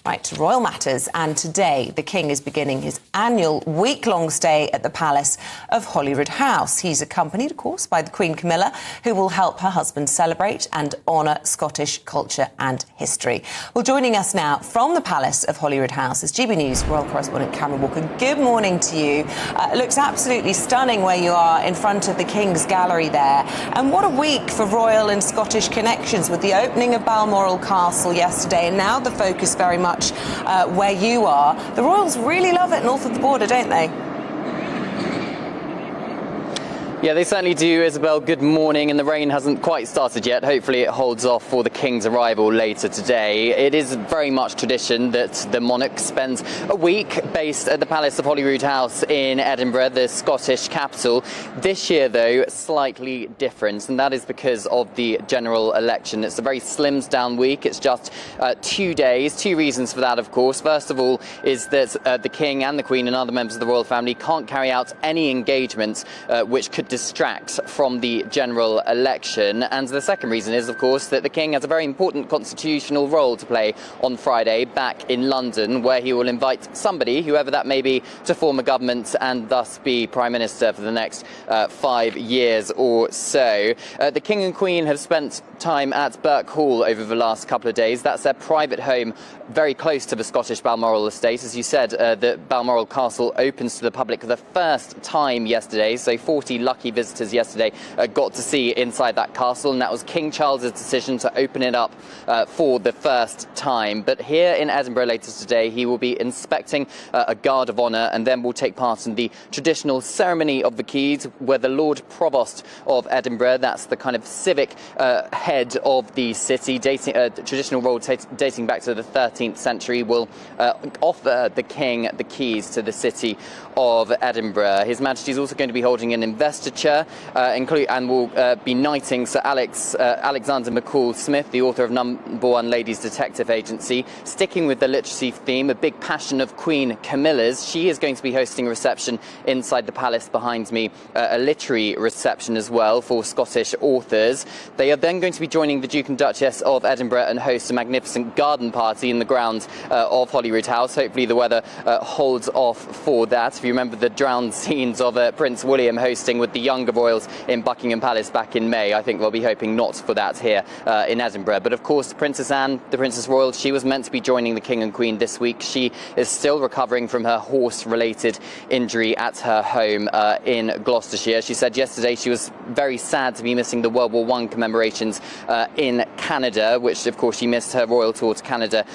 Right, to royal matters, and today the King is beginning his annual week-long stay at the Palace of Holyroodhouse. He's accompanied, of course, by the Queen Camilla, who will help her husband celebrate and honour Scottish culture and history. Well, joining us now from the Palace of Holyroodhouse is GBNews royal correspondent Cameron Walker. Good morning to you. It looks absolutely stunning where you are in front of the King's gallery there. And what a week for royal and Scottish connections, with the opening of Balmoral Castle yesterday, and now the focus very much where you are. The royals really love it north of the border, don't they? Yeah, they certainly do, Isabel. Good morning, and the rain hasn't quite started yet. Hopefully it holds off for the King's arrival later today. It is very much tradition that the monarch spends a week based at the Palace of Holyroodhouse in Edinburgh, the Scottish capital. This year, though, slightly different, and that is because of the general election. It's a very slimmed down week. It's just 2 days. Two reasons for that, of course. First of all is that the King and the Queen and other members of the royal family can't carry out any engagements which could distract from the general election. And the second reason is, of course, that the King has a very important constitutional role to play on Friday back in London, where he will invite somebody, whoever that may be, to form a government and thus be Prime Minister for the next 5 years or so. The King and Queen have spent time at Birk Hall over the last couple of days. That's their private home very close to the Scottish Balmoral estate. As you said, the Balmoral Castle opens to the public for the first time yesterday, so 40 lucky visitors yesterday got to see inside that castle, and that was King Charles's decision to open it up for the first time. But here in Edinburgh later today, he will be inspecting a guard of honour, and then will take part in the traditional ceremony of the keys, where the Lord Provost of Edinburgh, that's the kind of civic head of the city, traditional role dating back to the 13th century, will offer the King the keys to the city of Edinburgh. His Majesty is also going to be holding an investiture and will be knighting Sir Alexander McCall Smith, the author of Number One Ladies Detective Agency. Sticking with the literacy theme, a big passion of Queen Camilla's, she is going to be hosting a reception inside the palace behind me, a literary reception as well for Scottish authors. They are then going to be joining the Duke and Duchess of Edinburgh and host a magnificent garden party in the grounds of Holyroodhouse. Hopefully the weather holds off for that. If you remember the drowned scenes of Prince William hosting with the younger royals in Buckingham Palace back in May, I think we'll be hoping not for that here in Edinburgh. But of course, Princess Anne, the Princess Royal, she was meant to be joining the King and Queen this week. She is still recovering from her horse-related injury at her home in Gloucestershire. She said yesterday she was very sad to be missing the World War I commemorations in Canada, which of course she missed her royal tour to Canada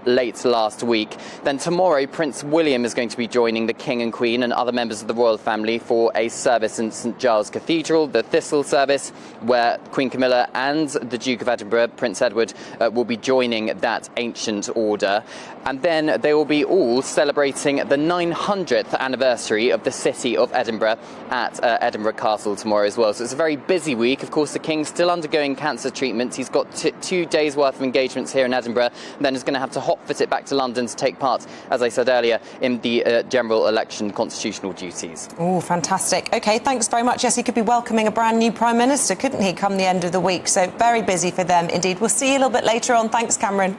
late last week. Then tomorrow, Prince William is going to be joining the King and Queen and other members of the royal family for a service in St Giles Cathedral, the Thistle service, where Queen Camilla and the Duke of Edinburgh, Prince Edward, will be joining that ancient order. And then they will be all celebrating the 900th anniversary of the city of Edinburgh at Edinburgh Castle tomorrow as well. So it's a very busy week. Of course, the King's still undergoing cancer treatment. He's got 2 days worth of engagements here in Edinburgh, and then is going to have to hotfoot it back to London to take part, as I said earlier, in the general election constitutional duties. Oh, fantastic. OK, thanks very much. Yes, he could be welcoming a brand new Prime Minister, couldn't he, come the end of the week? So very busy for them indeed. We'll see you a little bit later on. Thanks, Cameron.